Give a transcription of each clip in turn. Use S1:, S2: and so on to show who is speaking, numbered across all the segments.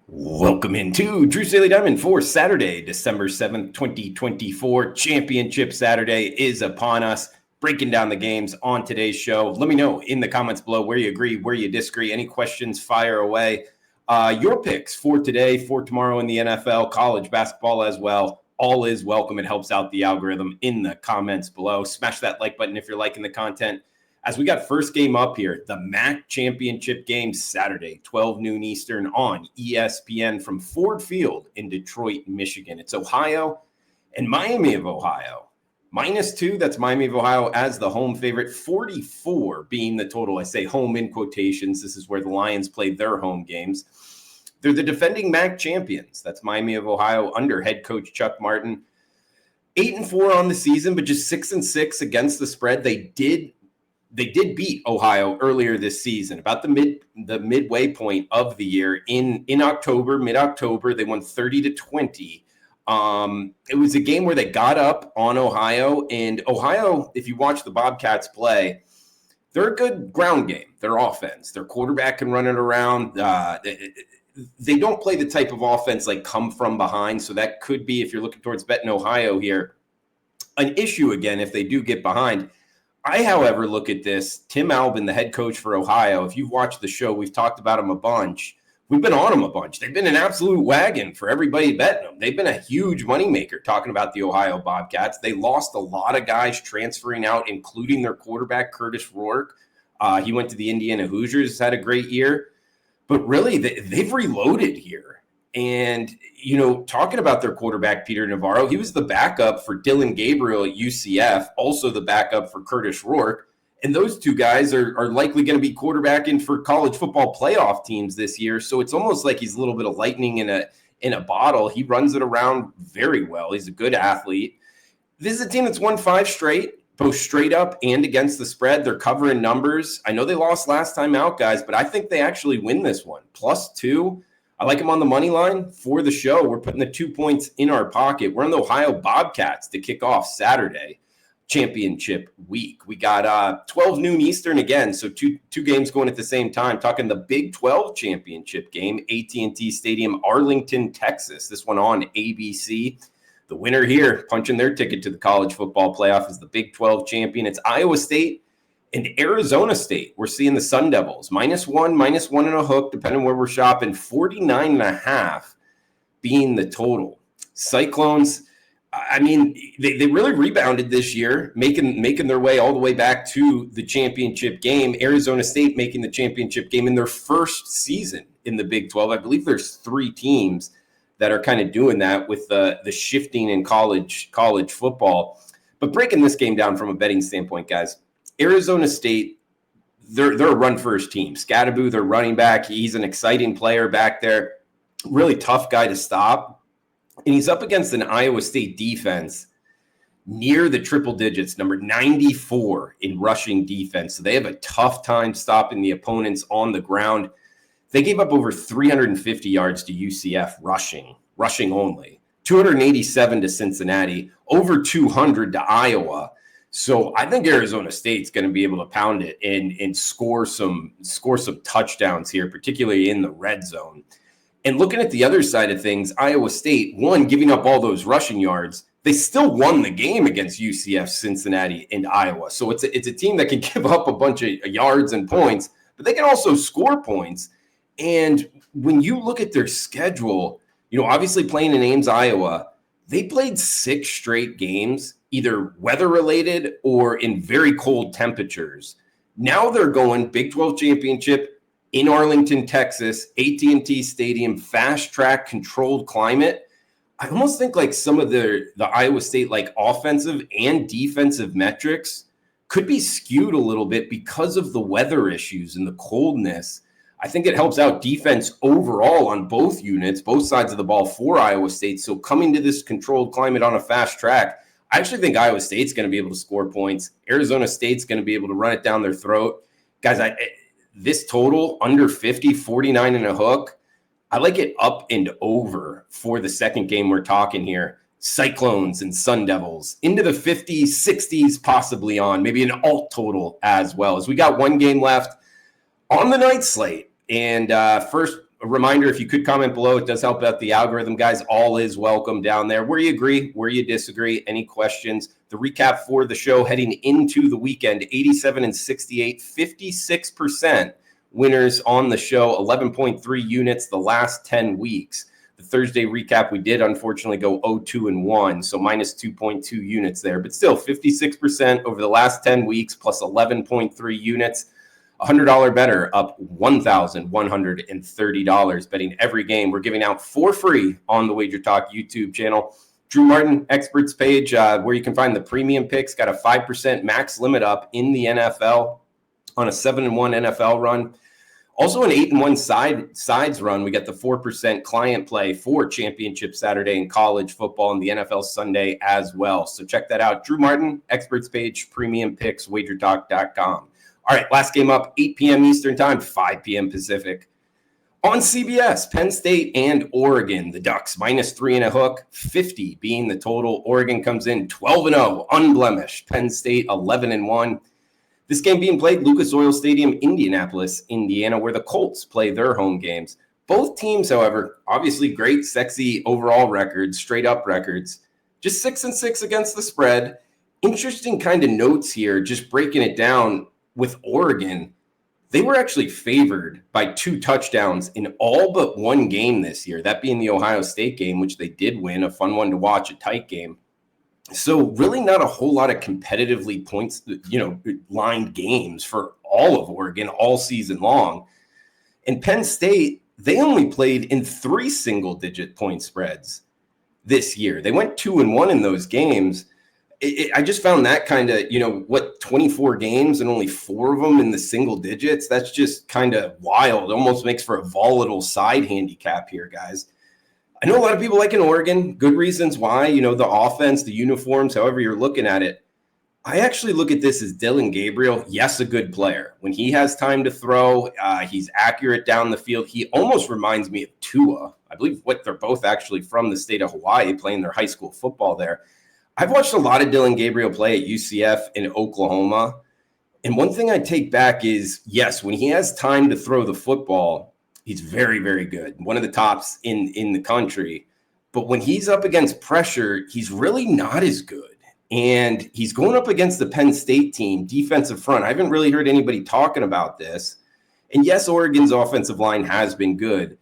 S1: Welcome into Drew's Daily Diamond for Saturday, December 7th, 2024. Championship Saturday is upon us. Breaking down the games on today's show. Let me know in the comments below where you agree, where you disagree. Any questions, fire away. Your picks for today, for tomorrow in the NFL, college basketball as well. All is welcome. It helps out the algorithm in the comments below. Smash that like button if you're liking the content. As we got first game up here, the MAC championship game Saturday, 12 noon Eastern on ESPN from Ford Field in Detroit, Michigan. It's Ohio and Miami of Ohio. -2, that's Miami of Ohio as the home favorite. 44 being the total. I say home in quotations. This is where the Lions play their home games. They're the defending MAC champions. That's Miami of Ohio under head coach Chuck Martin. 8-4 on the season, but just 6-6 against the spread. They did beat Ohio earlier this season, about the midway point of the year in October, mid-October. They won 30-20. It was a game where they got up on Ohio, and Ohio, if you watch the Bobcats play, they're a good ground game. Their offense, their quarterback can run it around. They don't play the type of offense like come from behind, so that could be, if you're looking towards betting Ohio here, an issue again if they do get behind. I, however, look at this. Tim Albin, the head coach for Ohio, if you've watched the show, we've talked about him a bunch. We've been on them a bunch. They've been an absolute wagon for everybody betting them. They've been a huge moneymaker talking about the Ohio Bobcats. They lost a lot of guys transferring out, including their quarterback, Curtis Rourke. He went to the Indiana Hoosiers, had a great year. But really, they've reloaded here. And, talking about their quarterback, Peter Navarro, he was the backup for Dylan Gabriel at UCF, also the backup for Curtis Rourke. And those two guys are likely going to be quarterbacking for college football playoff teams this year. So it's almost like he's a little bit of lightning in a bottle. He runs it around very well. He's a good athlete. This is a team that's won 5 straight, both straight up and against the spread. They're covering numbers. I know they lost last time out, guys, but I think they actually win this one. +2. I like them on the money line for the show. We're putting the 2 points in our pocket. We're on the Ohio Bobcats to kick off Saturday championship week. We got 12 noon Eastern again, so two games going at the same time. Talking the Big 12 championship game, AT&T Stadium, Arlington, Texas. This one on ABC. The winner here, punching their ticket to the college football playoff, is the Big 12 champion. It's Iowa State and Arizona State. We're seeing the Sun Devils -1 and a hook, depending where we're shopping. 49.5 being the total. Cyclones, I mean, they really rebounded this year, making their way all the way back to the championship game. Arizona State making the championship game in their first season in the Big 12. I believe there's 3 teams that are kind of doing that with the shifting in college football. But breaking this game down from a betting standpoint, guys, Arizona State, they're a run-first team. Scatteraboo, their running back, he's an exciting player back there. Really tough guy to stop. And he's up against an Iowa State defense near the triple digits, number 94 in rushing defense. So they have a tough time stopping the opponents on the ground. They gave up over 350 yards to UCF rushing only. 287 to Cincinnati, over 200 to Iowa. So I think Arizona State's going to be able to pound it and score some touchdowns here, particularly in the red zone. And looking at the other side of things, Iowa State, one, giving up all those rushing yards, they still won the game against UCF, Cincinnati, and Iowa. So it's a team that can give up a bunch of yards and points, but they can also score points. And when you look at their schedule, obviously playing in Ames, Iowa, they played 6 straight games, either weather-related or in very cold temperatures. Now they're going Big 12 championship in Arlington, Texas, AT&T Stadium, fast-track controlled climate. I almost think like some of the Iowa State offensive and defensive metrics could be skewed a little bit because of the weather issues and the coldness. I think it helps out defense overall on both units, both sides of the ball for Iowa State. So coming to this controlled climate on a fast track, I actually think Iowa State's going to be able to score points. Arizona State's going to be able to run it down their throat. Guys, this total under 50, 49 and a hook, I like it up and over for the second game we're talking here. Cyclones and Sun Devils into the 50s, 60s, possibly on, maybe an alt total as well. As we got one game left on the night slate. And a reminder, if you could comment below, it does help out the algorithm, guys. All is welcome down there. Where you agree, where you disagree, any questions. The recap for the show heading into the weekend, 87 and 68, 56% winners on the show, 11.3 units the last 10 weeks. The Thursday recap, we did unfortunately go 0-2 and 1, so minus 2.2 units there, but still 56% over the last 10 weeks plus 11.3 units. $100 better, up $1,130 betting every game. We're giving out for free on the WagerTalk YouTube channel. Drew Martin experts page, where you can find the premium picks, got a 5% max limit up in the NFL on a 7-1 NFL run. Also an 8-1 sides run. We got the 4% client play for Championship Saturday in college football and the NFL Sunday as well. So check that out. Drew Martin experts page, premium picks, WagerTalk.com. All right, last game up, 8 p.m. Eastern time, 5 p.m. Pacific. On CBS, Penn State and Oregon, the Ducks, -3 and a hook, 50 being the total. Oregon comes in 12-0, unblemished. Penn State 11-1. This game being played Lucas Oil Stadium, Indianapolis, Indiana, where the Colts play their home games. Both teams, however, obviously great, sexy overall records, straight up records. Just 6-6 against the spread. Interesting kind of notes here, just breaking it down. With Oregon, they were actually favored by 2 touchdowns in all but one game this year, that being the Ohio State game, which they did win, a fun one to watch, a tight game. So really not a whole lot of competitively points, lined games for all of Oregon all season long. And Penn State, they only played in 3 single-digit point spreads this year. They went 2-1 in those games. I just found that kind of, 24 games and only 4 of them in the single digits. That's just kind of wild. Almost makes for a volatile side handicap here, guys. I know a lot of people like in Oregon, good reasons why, the offense, the uniforms, however you're looking at it. I actually look at this as Dylan Gabriel. Yes, a good player. When he has time to throw, he's accurate down the field. He almost reminds me of Tua. I believe they're both actually from the state of Hawaii, playing their high school football there. I've watched a lot of Dylan Gabriel play at UCF in Oklahoma. And one thing I take back is, yes, when he has time to throw the football, he's very, very good. One of the tops in the country. But when he's up against pressure, he's really not as good. And he's going up against the Penn State team, defensive front. I haven't really heard anybody talking about this. And yes, Oregon's offensive line has been good.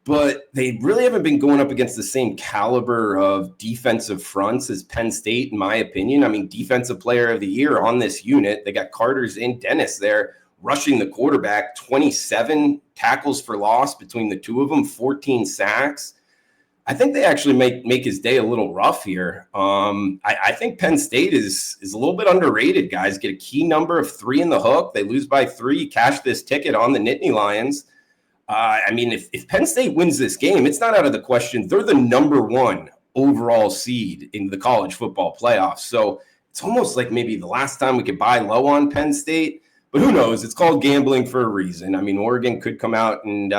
S1: But they really haven't been going up against the same caliber of defensive fronts as Penn State, in my opinion. I mean, defensive player of the year on this unit. They got Carter's and Dennis there rushing the quarterback, 27 tackles for loss between the two of them, 14 sacks. I think they actually make his day a little rough here. I think Penn State is a little bit underrated, guys. Get a key number of 3 in the hook. They lose by 3. Cash this ticket on the Nittany Lions. If Penn State wins this game, it's not out of the question. They're the number 1 overall seed in the college football playoffs. So it's almost like maybe the last time we could buy low on Penn State. But who knows? It's called gambling for a reason. I mean, Oregon could come out and,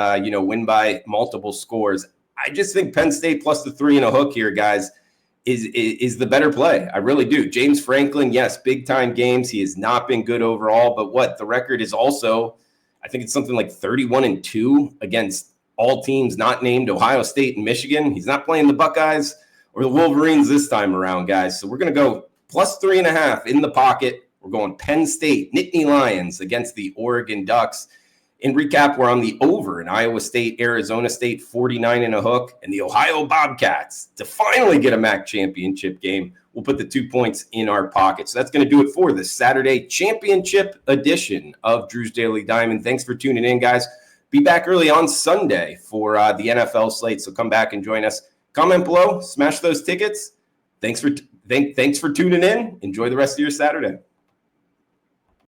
S1: win by multiple scores. I just think Penn State plus the 3 and a hook here, guys, is the better play. I really do. James Franklin, yes, big-time games. He has not been good overall. But the record is also – I think it's something like 31-2 against all teams not named Ohio State and Michigan. He's not playing the Buckeyes or the Wolverines this time around, guys. So we're going to go plus 3.5 in the pocket. We're going Penn State, Nittany Lions against the Oregon Ducks. In recap, we're on the over in Iowa State, Arizona State, 49 and a hook, and the Ohio Bobcats to finally get a MAC championship game. We'll put the 2 points in our pocket. So that's going to do it for this Saturday championship edition of Drew's Daily Diamond. Thanks for tuning in, guys. Be back early on Sunday for the NFL slate, so come back and join us. Comment below, smash those tickets. Thanks for tuning in. Enjoy the rest of your Saturday.